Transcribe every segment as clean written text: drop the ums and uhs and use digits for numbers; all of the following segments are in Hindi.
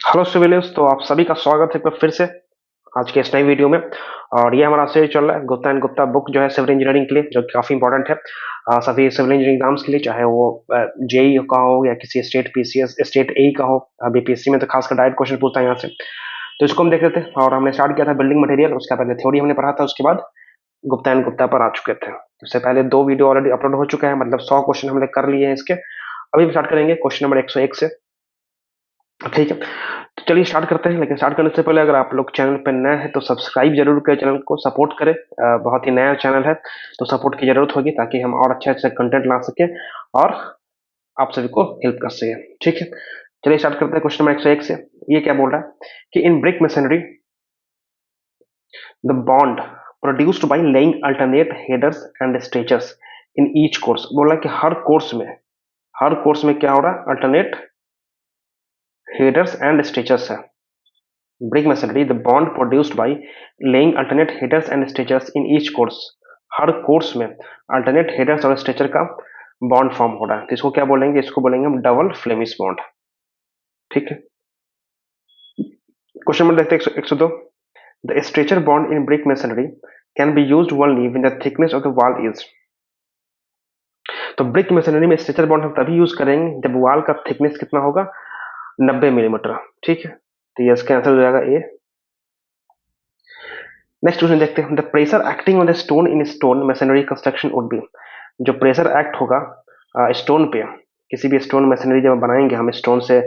Hello civilians. तो आप सभी का स्वागत है एक बार फिर से आज के इस नई वीडियो में। और ये हमारा सीरीज चल रहा है गुप्ता एंड गुप्ता बुक जो है सिविल इंजीनियरिंग के लिए, जो कि काफी इंपॉर्टेंट है सभी सिविल इंजीनियरिंग एग्जाम्स के लिए, चाहे वो जेई का हो या किसी स्टेट पीसीएस स्टेट ए का हो। बीपीएससी में तो खासकर डायरेक्ट क्वेश्चन पूछता है यहाँ से। तो इसको हम देख रहे थे और हमने स्टार्ट किया था बिल्डिंग मटेरियल। उसका पहले थ्योरी हमने पढ़ा था, उसके बाद गुप्ता एंड गुप्ता पर आ चुके थे। उससे पहले दो वीडियो ऑलरेडी अपलोड हो चुके हैं, मतलब 100 क्वेश्चन हमने कर लिए हैं इसके। अभी स्टार्ट करेंगे क्वेश्चन नंबर 101 से। ठीक है, तो चलिए स्टार्ट करते हैं। लेकिन स्टार्ट करने से पहले अगर आप लोग चैनल पर नए हैं तो सब्सक्राइब जरूर करें, चैनल को सपोर्ट करें। बहुत ही नया चैनल है तो सपोर्ट की जरूरत होगी, ताकि हम और अच्छे अच्छे कंटेंट ला सके और आप सभी को हेल्प कर सके। ठीक है, चलिए स्टार्ट करते हैं क्वेश्चन नंबर 101 से। ये क्या बोल रहा है कि इन brick masonry the bond produced by laying alternate headers and stretchers in each course. बोल रहा है कि हर कोर्स में क्या हो रहा है, अल्टरनेट हेडर्स एंड स्ट्रेचर्स है। Brick masonry, the bond produced by laying alternate headers and stretchers in each course। Her course में अल्टरनेट हेडर्स और स्ट्रेचर का बॉन्ड फॉर्म हो रहा है, तो इसको क्या बोलेंगे, इसको बोलेंगे हम डबल फ्लेमिश बॉन्ड। ठीक है, क्वेश्चन नंबर देखते हैं 102। The stretcher bond in brick masonry can be used only when the thickness of the wall is. तो ब्रिक मेसनरी में स्ट्रेचर बॉन्ड हम तभी यूज करेंगे जब वॉल का थिकनेस कितना होगा, 90 मिलीमीटर। ठीक है, तो ये इसका आंसर हो जाएगा ए। नेक्स्ट क्वेश्चन देखते हैं। The pressure acting on the stone in stone machinery construction would be. जो प्रेशर एक्ट होगा स्टोन पे, किसी भी स्टोन मशीनरी जब बनाएंगे हम, स्टोन से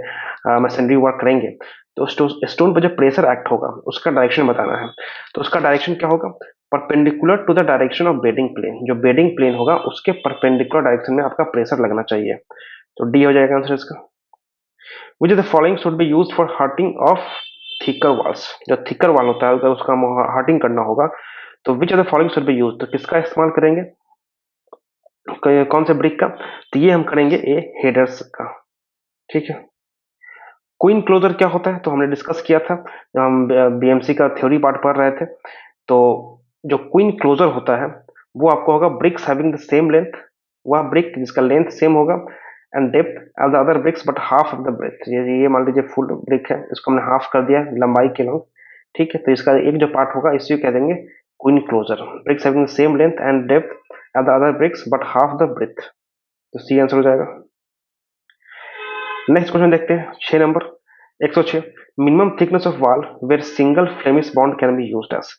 मशीनरी वर्क करेंगे, तो स्टोन पर जो प्रेशर एक्ट होगा उसका डायरेक्शन बताना है। तो उसका डायरेक्शन क्या होगा, perpendicular to the direction of bedding plane. जो बेडिंग प्लेन होगा उसके परपेंडिकुलर डायरेक्शन में आपका प्रेशर लगना चाहिए। तो डी हो जाएगा आंसर इसका। Which the following should be used for hurting of thicker walls. जो थिकर वॉल होता है अगर उसका हर्टिंग करना होगा तो which of the following should be use, तो किसका इस्तेमाल करेंगे, कौन से ब्रिक का, तो ये हम करेंगे ए हेडर्स का। ठीक है, क्वीन क्लोजर क्या होता है तो हमने डिस्कस किया था जब हम बीएमसी का थ्योरी पार्ट पढ़ रहे थे। तो जो क्वीन क्लोजर होता है वो आपको होगा bricks having the same length, वह ब्रिक जिसका लेंथ सेम होगा and depth as the other bricks but half of the breadth. ये मान लीजिए फुल ब्रिक है, इसको हमने हाफ कर दिया लंबाई के लॉन्ग। ठीक है, तो इसका एक जो पार्ट होगा इसी को कह देंगे queen closer. Bricks having the same length and depth as the other bricks but half the breadth. तो सी आंसर हो जाएगा। नेक्स्ट क्वेश्चन देखते हैं 6 number 106। Minimum thickness of wall where single Flemish bond can be used as.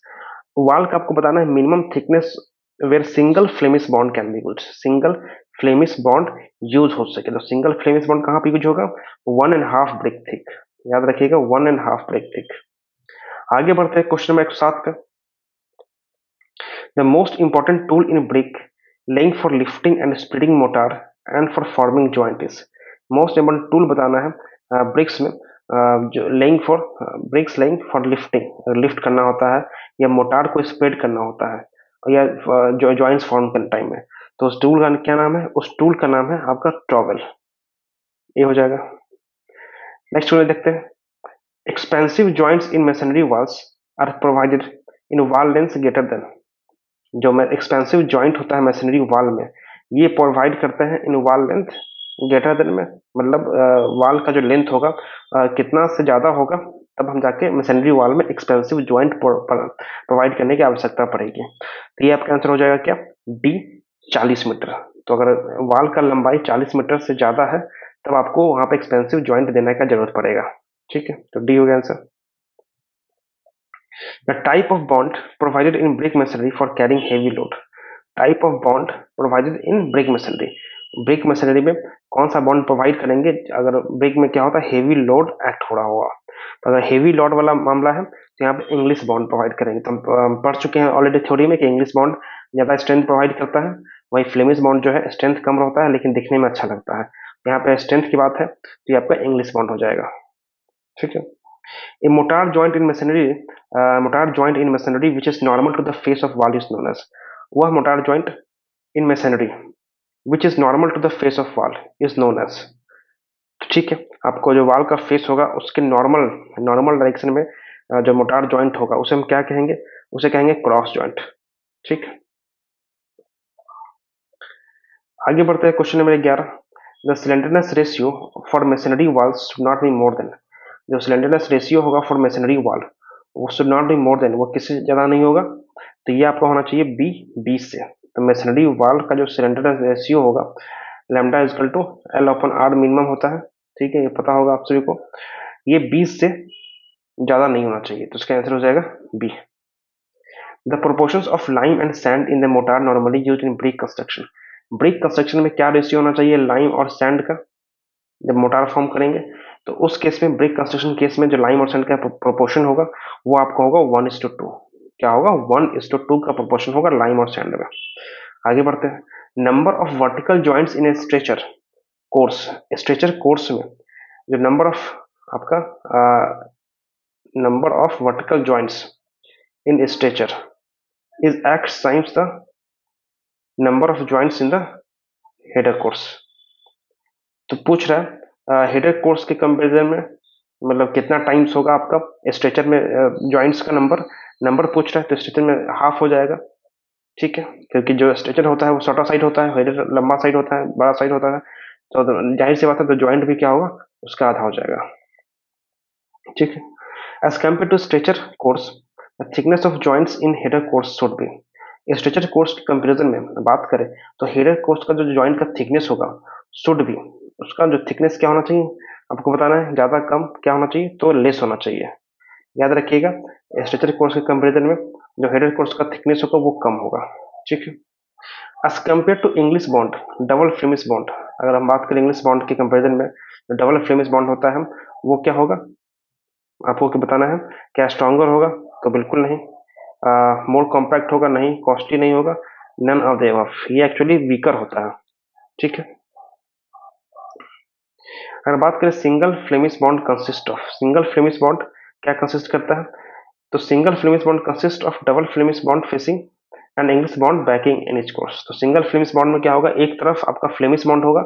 Wall का आपको बताना है minimum thickness where single Flemish bond can be used, single Flemish bond use हो सके। तो सिंगल फ्लेमिश बॉन्ड कहां पे यूज होगा, 1.5 ब्रिक थिक। याद रखिएगा 1.5 ब्रिक थिक। आगे बढ़ते हैं क्वेश्चन नंबर 107 पे। The most important tool in brick laying for lifting and spreading mortar and for forming joint is. Most important tool बताना है ब्रिक्स में, जो laying for bricks laying for lifting, lift करना होता है या मोटार को स्प्रेड करना होता है या जो जॉइंट्स फॉर्म करने टाइम में, तो उस टूल का क्या नाम है, उस टूल का नाम है आपका ट्रॉवेल। ये हो जाएगा। नेक्स्ट टूल देखते हैं। Expensive joints in masonry walls are provided in wall length greater than. जो एक्सपेंसिव जॉइंट होता है मैसनरी वॉल में, ये प्रोवाइड करते हैं in wall length greater than में, मतलब वॉल का जो लेंथ होगा कितना से ज्यादा होगा तब हम जाके मैसनरी वॉल में एक्सपेंसिव जॉइंट प्रोवाइड करने की आवश्यकता पड़ेगी। तो ये आपका आंसर हो जाएगा क्या, डी 40 मीटर। तो अगर वॉल का लंबाई 40 मीटर से ज्यादा है तब आपको वहां पे एक्सपेंसिव जॉइंट देने का जरूरत पड़ेगा। ठीक है, तो डी हो गया answer. The type of bond provided in brick masonry for carrying heavy load. Type of bond provided in brick machinery. Brick machinery में कौन सा बॉन्ड प्रोवाइड करेंगे, अगर ब्रिक में क्या होता है हेवी लोड एक्ट हो रहा होगा, तो अगर हेवी लोड वाला मामला है तो यहाँ पे इंग्लिश बॉन्ड प्रोवाइड करेंगे। तो हम पढ़ चुके हैं ऑलरेडी थ्योरी में कि इंग्लिश बॉन्ड ज्यादा स्ट्रेंथ प्रोवाइड करता है, वही फ्लेमिश बॉन्ड जो है स्ट्रेंथ कम होता है लेकिन दिखने में अच्छा लगता है। यहाँ पे स्ट्रेंथ की बात है तो ये आपका इंग्लिश बॉन्ड हो जाएगा। ठीक है, a mortar joint in masonry, mortar joint in masonry which is normal to the face of wall is known as. वह mortar joint in masonry which is normal to the face of wall is known as. ठीक है, आपको जो वॉल का फेस होगा उसके नॉर्मल नॉर्मल डायरेक्शन में जो मोटार जॉइंट होगा उसे हम क्या कहेंगे, उसे कहेंगे क्रॉस जॉइंट। ठीक, आगे बढ़ते हैं question number 11। The slenderness ratio for masonry walls should not be more than. जो स्लेंडरनेस रेशियो होगा फॉर मेसनरी वॉल वो should not be more than, वो किससे ज़्यादा नहीं होगा, तो ये आपका होना चाहिए बी, 20 से। तो मेसनरी वॉल का जो स्लेंडरनेस रेशियो होगा lambda equal to L upon R minimum होता है, ठीक है, ये पता होगा आप सभी को, ये 20 से ज़्यादा नहीं होना चाहिए, तो इसका आंसर हो जाएगा B. The proportions of lime and sand in the mortar normally use in brick construction, brick construction में क्या रेशियो होना चाहिए लाइम और सैंड का, जब मोटार फॉर्म करेंगे तो उस केस में, ब्रिक कंस्ट्रक्शन केस में जो लाइम और सैंड का प्रोपोर्शन होगा वो आपका होगा 1:2, क्या होगा 1:2 का प्रोपोर्शन होगा लाइम और सैंड में। आगे बढ़ते हैं, number of vertical joints in A stretcher course, stretcher course में जो नंबर ऑफ आपका number of vertical joints in stretcher is act times the number of joints in the header course. तो पूछ रहा है हेडर कोर्स के कंपेरिजन में मतलब कितना टाइम्स होगा आपका स्ट्रेचर में जॉइंट्स का नंबर, नंबर पूछ रहा है तो स्ट्रेचर में हाफ हो जाएगा, ठीक है, क्योंकि जो स्ट्रेचर होता है वो छोटा साइड होता है, हेडर लंबा साइड होता है, बड़ा साइड होता है, तो जाहिर सी बात है तो जॉइंट भी क्या होगा उसका आधा हो जाएगा, ठीक है। As compare to stretcher course thickness of joints in header course should be, stretcher course के कंपेरिजन में बात करें तो हेडर कोर्स का जो जॉइंट का थिकनेस होगा शुड बी, उसका जो थिकनेस क्या होना चाहिए आपको बताना है, ज्यादा कम क्या होना चाहिए, तो लेस होना चाहिए, याद रखिएगा स्ट्रेचर कोर्स के कंपेरिजन में जो हेडर कोर्स का थिकनेस होगा वो कम होगा, ठीक है। As compare to English bond double Flemish bond, अगर हम बात करें इंग्लिश बॉन्ड के कंपेरिजन में जो डबल फ्लेमिश बॉन्ड होता है वो क्या होगा आपको क्या बताना है, क्या स्ट्रॉन्गर होगा, तो बिल्कुल नहीं, मोर कॉम्पैक्ट होगा नहीं, कॉस्टली नहीं होगा, नन ऑफ द अबव, ये एक्चुअली वीकर होता है, ठीक है। अगर बात करें single Flemish bond consist of, single Flemish bond क्या कंसिस्ट करता है, तो single Flemish bond consist of double Flemish bond facing and English bond banking in each course. तो सिंगल फ्लेमिश बॉन्ड में क्या होगा, एक तरफ आपका फ्लेमिश बॉन्ड होगा,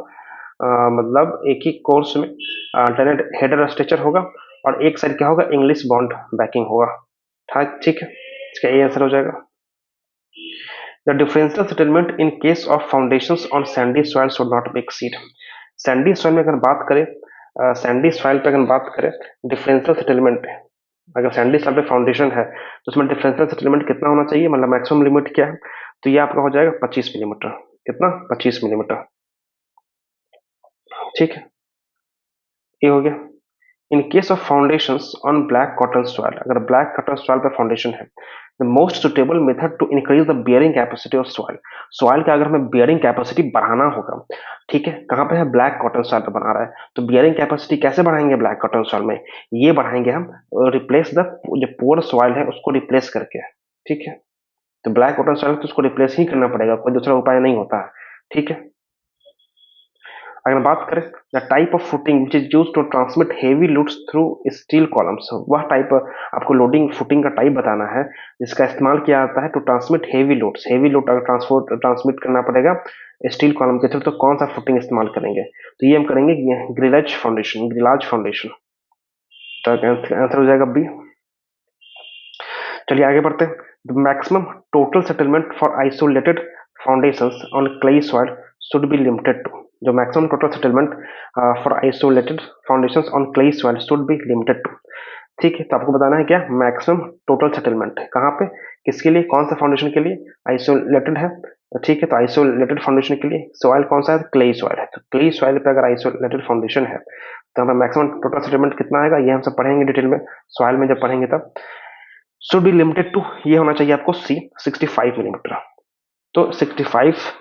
मतलब एक ही कोर्स में अल्टरनेट हेडर स्ट्रेचर होगा और एक साइड क्या होगा इंग्लिश बॉन्ड बैकिंग होगा, ठीक है, इसका ये आंसर हो जाएगा। The differential settlement in case of foundations on Sandy soil should not be exceed, Sandy soil में अगर बात करें सैंडी सॉइल पे अगर बात करें डिफरेंशियल सेटलमेंट, अगर सैंडी सॉइल पे फाउंडेशन है तो उसमें डिफरेंशियल सेटलमेंट कितना होना चाहिए, मतलब मैक्सिमम लिमिट क्या है, तो ये आपका हो जाएगा 25 मिलीमीटर, कितना 25 मिलीमीटर, ठीक है, ये हो गया। In case of foundations on black cotton soil, अगर ब्लैक कॉटन सॉइल पे फाउंडेशन है, the most suitable method to increase the bearing capacity of soil, soil का अगर हमें बियरिंग कैपेसिटी बढ़ाना होगा, ठीक है, कहाँ पे है ब्लैक कॉटन सॉइल पे बना रहा है, तो बियरिंग कैपेसिटी कैसे बढ़ाएंगे ब्लैक कॉटन सॉइल में, ये बढ़ाएंगे हम रिप्लेस द जो पुअर सॉइल है उसको रिप्लेस करके, ठीक है, तो ब्लैक कॉटन सॉइल तो उसको रिप्लेस ही करना पड़ेगा, कोई दूसरा उपाय नहीं होता है, ठीक है। अगर बात करें the type of footing which is use to transmit heavy loads through steel columns, वह टाइप आपको लोडिंग फुटिंग का टाइप बताना है जिसका इस्तेमाल किया जाता है to transmit heavy loads, heavy load अगर ट्रांसमिट करना पड़ेगा स्टील कॉलम के थ्रू तो कौन सा फुटिंग इस्तेमाल करेंगे, तो ये हम करेंगे ग्रिलेज फाउंडेशन, ग्रिलाज फाउंडेशन, तो आंसर हो जाएगा बी। चलिए आगे बढ़ते हैं, the maximum total settlement for isolated foundations on clay soil should be limited to, जो maximum total settlement for isolated foundations on clay soil should be limited to, ठीक है, तो आपको बताना है क्या मैक्सिमम टोटल सेटलमेंट कहाँ पे, किसके लिए, कौन सा फाउंडेशन के लिए, आइसोलेटेड है, ठीक है, तो आइसोलेटेड फाउंडेशन के लिए सॉइल कौन सा है, क्ले सॉइल है, तो क्ले सॉइल पे अगर आइसोलेटेड फाउंडेशन है तो हमें मैक्सिमम टोटल सेटलमेंट कितना आएगा ये हम सब पढ़ेंगे डिटेल में, सॉइल में जब पढ़ेंगे तब, शुड बी लिमिटेड टू, ये होना चाहिए आपको सी 65 मिलीमीटर, तो 65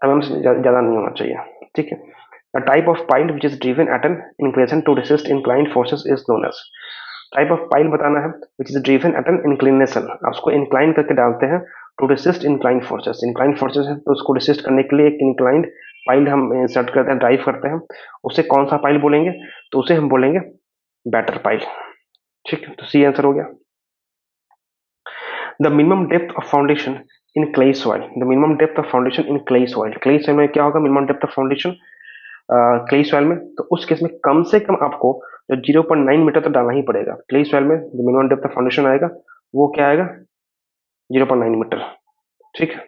mm से ज्यादा नहीं होना चाहिए, ठीक है। A type of pile which is driven at an inclination to resist inclined forces is known as, type of pile बताना है which is driven at an inclination, उसको इंक्लाइन करके डालते हैं to resist inclined forces, inclined forces है तो उसको resist करने के लिए एक inclined पाइल हम इंसर्ट करते हैं, ड्राइव करते हैं, उसे कौन सा पाइल बोलेंगे, तो उसे हम बोलेंगे बैटर पाइल, ठीक है, तो सी आंसर हो गया। The minimum depth of foundation in clay soil, the minimum depth of foundation in clay soil, clay soil में क्या होगा minimum depth of foundation clay soil में, तो उस केस में कम से कम आपको जो 0.9 मीटर तो डालना ही पड़ेगा, क्ले सॉइल में जो मिनिमम डेप्थ ऑफ फाउंडेशन आएगा वो क्या आएगा 0.9 मीटर, ठीक है।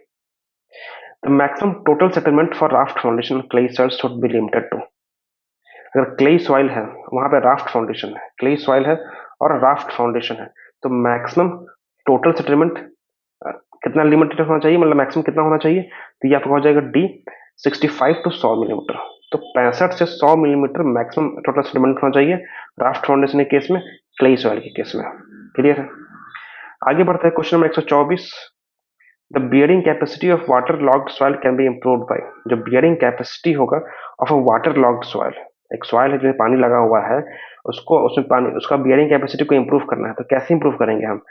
The maximum total settlement for raft foundation clay soil should be limited to, अगर क्ले सॉइल है, वहां पे राफ्ट फाउंडेशन है, क्ले सॉइल है और राफ्ट फाउंडेशन है, तो मैक्सिमम टोटल सेटलमेंट कितना लिमिटेड होना चाहिए, मतलब मैक्सिमम कितना होना चाहिए, तो ये आपका हो जाएगा डी 65 to 100 मिलीमीटर। तो 65 से 100 मिलीमीटर मैक्सिमम टोटल सेटलमेंट होना चाहिए राफ्ट फाउंडेशन के केस में, क्ले सॉइल के केस में। क्लियर है? आगे बढ़ते हैं question number 124। The bearing capacity of water logged soil can be improved by. जो बियरिंग कैपेसिटी होगा of a water logged soil, एक सॉइल है जिसमें पानी लगा हुआ है, उसको उसमें पानी उसका बियरिंग कैपेसिटी को इम्प्रूव करना है, तो कैसे इम्प्रूव करेंगे हम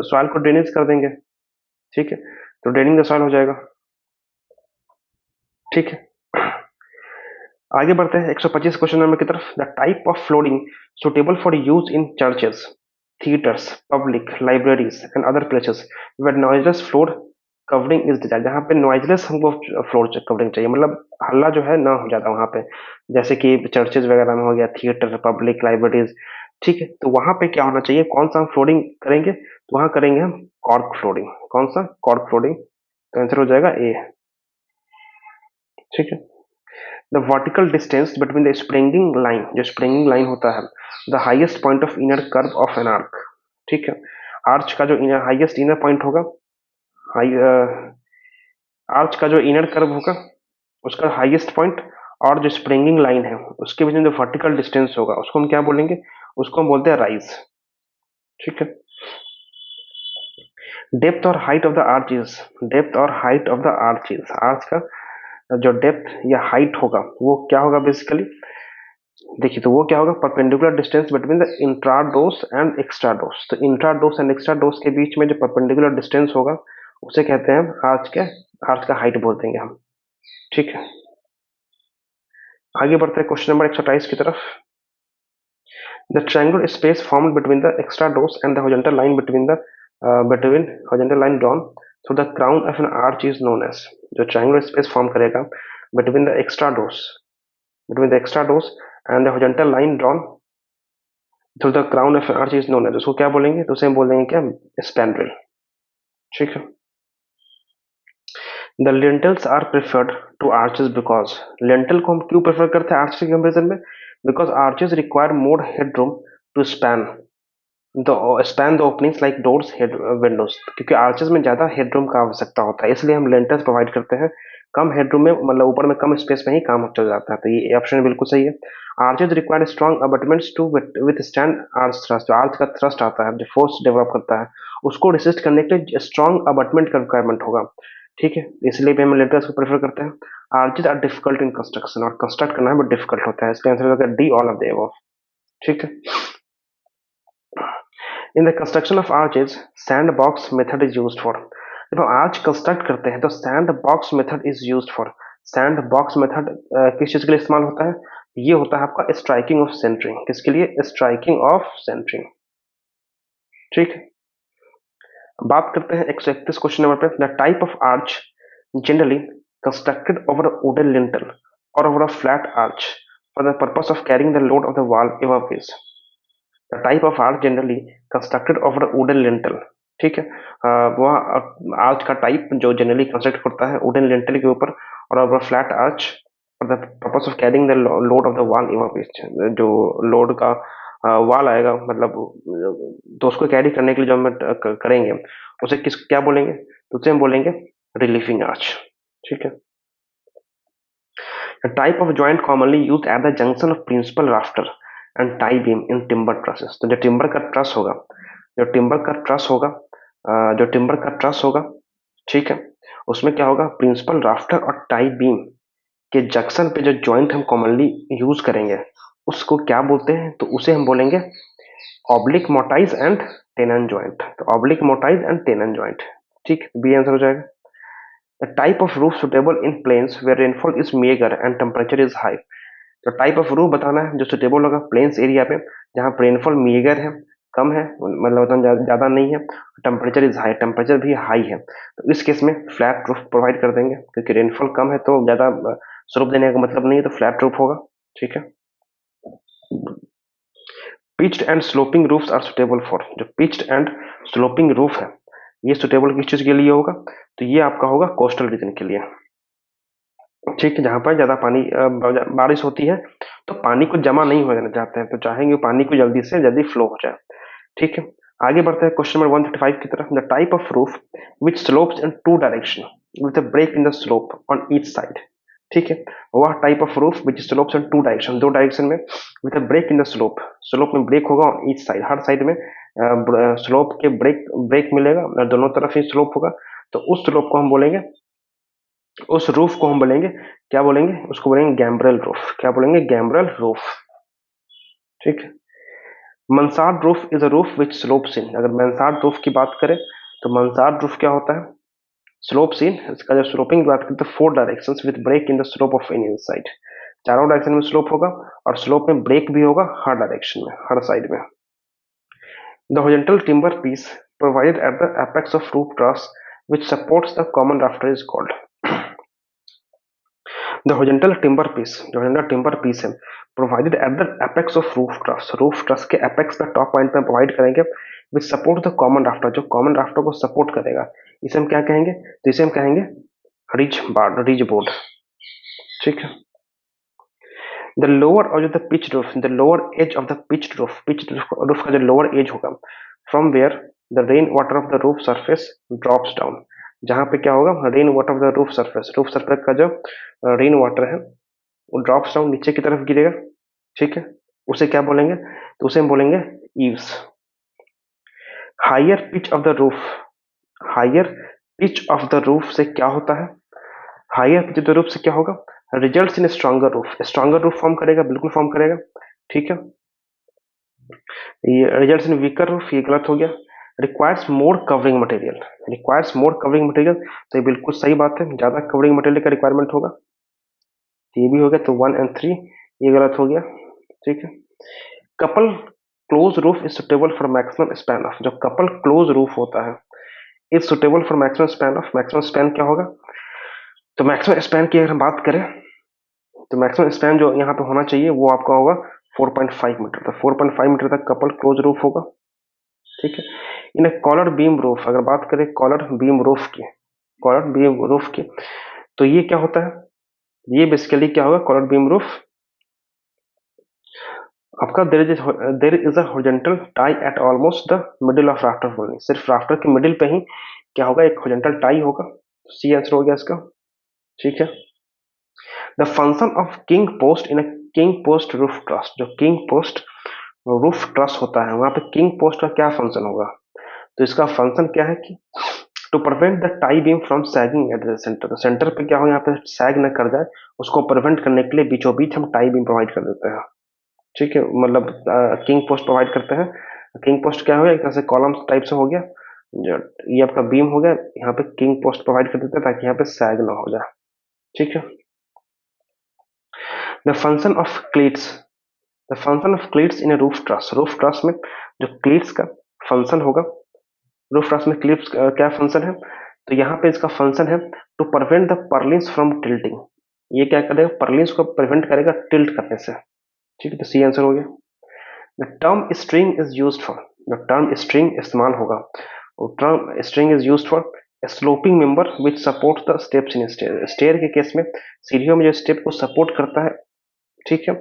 सॉइल को ड्रेनेज कर देंगे। ठीक है, तो ड्रेनिंग द सॉइल हो जाएगा। ठीक है, आगे बढ़ते हैं 125 क्वेश्चन नंबर की तरफ। The type of flooring suitable for use in churches, theatres, public libraries and other places where noiseless floor covering is desire. जहाँ पे नॉइजलेस हमको फ्लोर कवरिंग चाहिए, मतलब हल्ला जो है ना हो जाता वहां पे, जैसे कि चर्चेज वगैरह में हो गया, थिएटर, पब्लिक लाइब्रेरीज। ठीक है, तो वहां पे क्या होना चाहिए, कौन सा हम फ्लोरिंग करेंगे, तो वहां करेंगे हम कॉर्क फ्लोरिंग। कौन सा? Cork flooring. तो आंसर हो जाएगा ए। ठीक है, the vertical distance between the springing line, जो स्प्रिंगिंग लाइन होता है, the highest point of inner curve of an arc. ठीक है, आर्च का जो इनर हाईएस्ट इनर पॉइंट होगा, हाई आर्च का जो इनर कर्व होगा उसका हाईएस्ट पॉइंट और जो स्प्रिंगिंग लाइन है उसके बीच में जो वर्टिकल डिस्टेंस होगा उसको हम क्या बोलेंगे, उसको हम बोलते हैं राइज। ठीक है, डेप्थ और height of the arch is, depth और height of the arch is, arch का जो डेप्थ या हाइट होगा वो क्या होगा बेसिकली, देखिए तो वो क्या होगा, perpendicular distance between the intrados and extrados. तो इंट्राडोस एंड एक्स्ट्राडोस के बीच में जो परपेंडिकुलर डिस्टेंस होगा उसे कहते हैं हम आर्च का हाइट बोल देंगे हम। ठीक है, आगे बढ़ते हैं क्वेश्चन नंबर 128 की तरफ। The triangular space formed between the extrados and the horizontal line between horizontal line drawn through the crown of an arch is known as. जो ट्रायंगुलर स्पेस फॉर्म करेगा between the extrados, between the extrados and the horizontal line drawn through the crown of arch is known as, उसको क्या बोलेंगे, तो उसे हम बोलेंगे क्या, स्पैंड्रेल। ठीक है, the lintels are preferred to arches because, lintel को हम क्यों प्रेफर करते हैं आर्च के कंपेरिजन में, because arches require more headroom to span the openings like doors, head windows, क्योंकि आर्चेस में ज्यादा हेडरूम का आवश्यकता होता है, इसलिए हम लेंटल्स प्रोवाइड करते हैं कम हेडरूम में, मतलब ऊपर में कम स्पेस में ही काम चल जाता है। तो ये ऑप्शन बिल्कुल सही है। Arches require strong abutments to withstand arch thrust, जो आर्च का थ्रस्ट आता है, जो फोर्स डेवलप करता है उसको रेसिस्ट करने के लिए स्ट्रॉन्ग अबटमेंट का रिक्वायरमेंट होगा। ठीक है, इसलिए भी हम लेंटल्स को प्रेफर करते हैं। Arches are difficult in construction, और कंस्ट्रक्ट करना बहुत डिफिकल्ट होता है, इसलिए आंसर होगा D all of the above. ठीक है, in the construction of arches sand box method is used for. जब हम आर्च कंस्ट्रक्ट करते हैं तो sand box method is used for, sand box method किस चीज के लिए इस्तेमाल होता है, ये होता है आपका स्ट्राइकिंग ऑफ सेंटरिंग। किसके लिए? Striking of centring. ठीक है, बात करते हैं 131 क्वेश्चन नंबर पे। The type of arch generally constructed over a wooden lintel और over a flat arch for the purpose of carrying the load of the wall above is. The type of arch generally constructed over a wooden lintel. ठीक है, वह आर्च का टाइप जो जनरली कंस्ट्रक्ट करता है वुडन लिंटल के ऊपर और over flat arch for the purpose of carrying the load of the wall above is. जो लोड का वाल आएगा, मतलब तो उसको कैरी करने के लिए जो हम करेंगे उसे किस क्या बोलेंगे, तो उसे हम बोलेंगे रिलीफिंग आर्च। ठीक है, A type of joint commonly used at the junction of principal rafter and tie beam in timber trusses। तो जो टिम्बर का ट्रस होगा, जो टिम्बर का ट्रस होगा जो टिम्बर का ट्रस होगा, ठीक है, उसमें क्या होगा, प्रिंसिपल राफ्टर और टाई बीम के जंक्शन पे जो जॉइंट हम कॉमनली यूज करेंगे उसको क्या बोलते हैं, तो उसे हम बोलेंगे ऑब्लिक मोटाइज एंड टेनन जॉइंट। तो ऑब्लिक मोटाइज एंड टेनन जॉइंट। ठीक, बी आंसर हो जाएगा। The type of roof suitable in plains where rainfall is meager and temperature is high। तो टाइप ऑफ रूफ बताना है जो सुटेबल होगा प्लेन्स एरिया पे जहाँ रेनफॉल मीगर है, कम है, मतलब उतना ज्यादा नहीं है, टेम्परेचर इज हाई, टेम्परेचर भी हाई है, तो इस केस में फ्लैट रूफ प्रोवाइड कर देंगे, क्योंकि रेनफॉल कम है तो ज्यादा स्लोप देने का मतलब नहीं है, तो फ्लैट रूफ होगा। ठीक है, pitched and sloping roofs are suitable for, जो पिच्ड एंड स्लोपिंग रूफ है ये सुटेबल किस चीज के लिए होगा, तो ये आपका होगा कोस्टल रीजन के लिए। ठीक है, जहां पर ज्यादा पानी बारिश होती है तो पानी को जमा नहीं हो जाना चाहते हैं, तो चाहेंगे पानी को जल्दी से जल्दी फ्लो हो जाए। ठीक है, आगे बढ़ते हैं क्वेश्चन नंबर 135 की तरफ। The type of roof which slopes in two direction with a break in the slope on each side. ठीक है, वह type of roof which slopes in two direction, दो डायरेक्शन में, with a break in the slope, slope में ब्रेक होगा ऑन ईच साइड, हर साइड में स्लोप के ब्रेक ब्रेक मिलेगा और दोनों तरफ ही स्लोप होगा। तो उस स्लोप को हम बोलेंगे, उस रूफ को हम बोलेंगे, क्या बोलेंगे उसको, बोलेंगे गैम्ब्रेल रूफ। क्या बोलेंगे? गैम्ब्रेल रूफ। ठीक है, mansard roof is a roof which slopes in। अगर mansard roof की बात करें तो mansard roof क्या होता है? स्लोप्स इन, इसका जो स्लोपिंग की बात करें तो four directions with break in the slope of any side, चारों डायरेक्शन में स्लोप होगा और स्लोप में ब्रेक भी होगा हर डायरेक्शन में, हर साइड में। The horizontal timber piece provided at the apex of roof truss which supports the common rafter is called। The horizontal timber piece, जो horizontal timber piece है, provided at the apex of roof truss के apex पे, टॉप पॉइंट पे प्रोवाइड करेंगे, विच सपोर्ट द कॉमन राफ्टर, जो कॉमन राफ्टर को सपोर्ट करेगा, इसे हम क्या कहेंगे? तो इसे हम कहेंगे रिज बोर्ड। ठीक है, द लोअर और जो the pitch roof, the lower edge of the pitch roof का जो लोअर एज होगा, from where the rain water of the roof surface drops down, जहां पे क्या होगा, rain water of the roof surface का जो रेन वाटर है वो ड्रॉप्स डाउन, नीचे की तरफ गिरेगा। ठीक है, उसे क्या बोलेंगे? तो उसे हम बोलेंगे eaves. Higher pitch of the roof, higher pitch of the roof से क्या होता है? Higher pitch of the roof से क्या होगा? Results in stronger roof, stronger roof form करेगा, बिल्कुल फॉर्म करेगा। ठीक है, ये रिजल्ट्स इन वीकर रूफ, ये गलत हो गया। Requires more covering material, requires more covering material, तो ये बिल्कुल सही बात है, ज्यादा कवरिंग मटेरियल का रिक्वायरमेंट होगा, तो ये भी हो गया। तो 1 और 3 ये गलत हो गया। ठीक है, couple close roof is suitable for maximum span of, जो कपल क्लोज रूफ होता है is suitable for maximum span of, maximum span क्या होगा? तो मैक्सिमम स्पैन की अगर हम बात करें तो मैक्सिमम स्पैन जो यहाँ पे होना चाहिए वो आपका होगा 4.5 मीटर, तो 4.5 मीटर तक कपल क्लोज रूफ होगा। ठीक है, इन कॉलर बीम रूफ, अगर बात करें कॉलर बीम रूफ की, कॉलर बीम रूफ की, तो ये क्या होता है? ये बेसिकली क्या होगा? कॉलर बीम रूफ आपका there is a horizontal tie eight almost the middle of rafter only, सिर्फ राफ्टर के मिडिल पे ही क्या होगा? एक हॉरिजॉन्टल टाई होगा। सी आंसर हो गया इसका। ठीक है, the function of king post in a king post roof truss, जो किंग पोस्ट रूफ ट्रस होता है वहां पे किंग पोस्ट का क्या फंक्शन होगा? तो इसका फंक्शन क्या है कि to prevent the tie beam from sagging at the centre, तो सेंटर पे क्या हो, यहाँ पे सैग न कर जाए, उसको प्रिवेंट करने के लिए बीचों बीच हम टाई बीम प्रोवाइड कर देते हैं। ठीक है, मतलब किंग पोस्ट प्रोवाइड करते हैं। किंग पोस्ट क्या हो गया? एक तरह से कॉलम टाइप से हो गया, ये आपका बीम हो गया, यहाँ पे किंग पोस्ट प्रोवाइड कर देते हैं ताकि यहाँ पे सैग ना हो जाए। ठीक है, the function of cleats, the function of cleats in a roof truss में जो क्लीट्स का फंक्शन होगा, रूफ ट्रस में क्लीट्स क्या फंक्शन है? तो यहाँ पे इसका फंक्शन है to prevent the purlins from tilting, ये क्या करेगा? पर्लिन्स को प्रिवेंट करेगा टिल्ट करने से। ठीक है, तो सी आंसर हो गया। The term string is used for, जो टर्म स्ट्रिंग इस्तेमाल होगा, term string is used for sloping member which support the steps in stair, stair के केस में सीढ़ियों में जो स्टेप को सपोर्ट करता है। ठीक है,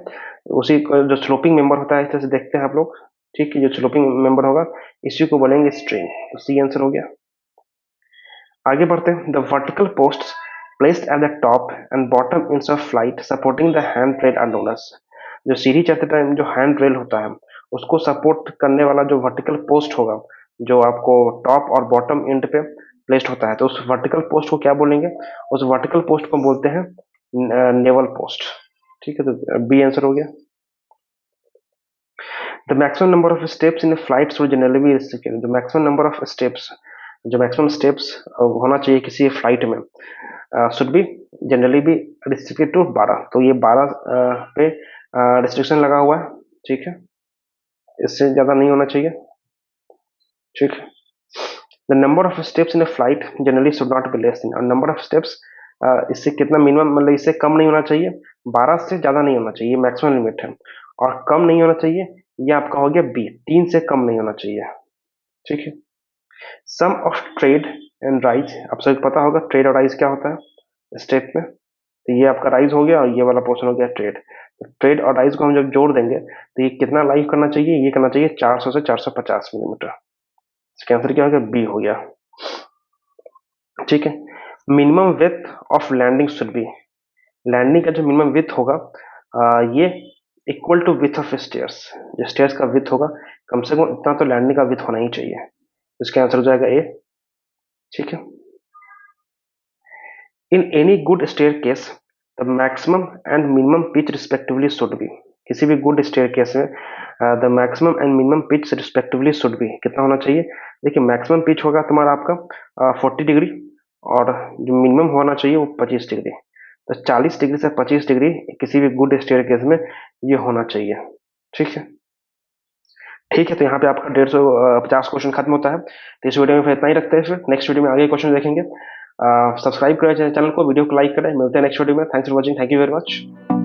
उसी को जो स्लोपिंग मेंबर होता है, इस तरह से देखते हैं आप लोग। ठीक है, जो स्लोपिंग मेंबर होगा इसी को बोलेंगे स्ट्रिंग, तो सी आंसर हो गया। आगे बढ़ते हैं। The vertical post placed at the top and bottom ends of flight supporting the handrail are known as, जो सीढ़ी चढ़ते टाइम जो हैंड रेल होता है उसको सपोर्ट करने वाला जो वर्टिकल पोस्ट होगा, जो आपको टॉप और बॉटम एंड पे प्लेस्ड होता है, तो उस वर्टिकल पोस्ट को क्या बोलेंगे? उस वर्टिकल पोस्ट को बोलते हैं नेवल पोस्ट। ठीक है, तो बी आंसर हो गया। The maximum number of steps in flight should generally be restricted, जो मैक्सिमम नंबर ऑफ स्टेप्स, जो मैक्सिमम स्टेप्स होना चाहिए किसी फ्लाइट में, should be generally be restricted to 12, तो ये 12 पे रिस्ट्रिक्शन लगा हुआ है। ठीक है, इससे ज्यादा नहीं होना चाहिए। ठीक है, the number of steps in a flight generally should not be less than, और नंबर ऑफ स्टेप्स इससे कितना मिनिमम, मतलब इससे कम नहीं होना चाहिए, 12 से ज्यादा नहीं होना चाहिए, मैक्सिमम लिमिट है, और कम नहीं होना चाहिए, ये आपका हो गया बी, 3 से कम नहीं होना चाहिए। ठीक है, सम ऑफ ट्रेड एंड राइज, आप सबको पता होगा ट्रेड और राइज क्या होता है स्टेप में, तो ये आपका राइज हो गया और ये वाला पोर्शन हो गया ट्रेड। तो ट्रेड और राइज को हम जब जोड़ देंगे तो ये कितना लाइव करना चाहिए, ये करना चाहिए 400 से 450 मिलीमीटर। इसका आंसर क्या हो गया, बी हो गया। ठीक है, minimum width of landing should be, landing का जो मिनिमम विड्थ होगा ये equal to width of stairs, जो स्टेयर्स का विड्थ होगा कम से कम इतना तो लैंडिंग का विड्थ होना ही चाहिए। इसका आंसर हो जाएगा ए। ठीक है, in any good staircase the maximum and minimum pitch respectively should be, किसी भी गुड स्टेयरकेस में the maximum and minimum pitch respectively should be कितना होना चाहिए। देखिए मैक्सिमम पिच होगा तुम्हारा आपका 40 डिग्री और जो मिनिमम होना चाहिए वो 25 डिग्री। तो 40 डिग्री से 25 डिग्री किसी भी गुड स्टेयरकेस में ये होना चाहिए। ठीक है, ठीक है, तो यहाँ पे आपका 150 क्वेश्चन खत्म होता है। तो इस वीडियो में फिर इतना ही रखते हैं, फिर नेक्स्ट वीडियो में आगे क्वेश्चन देखेंगे। सब्सक्राइब करें चैनल को, वीडियो को लाइक करें। मिलते हैं नेक्स्ट वीडियो में। Thanks for watching, thank you very much.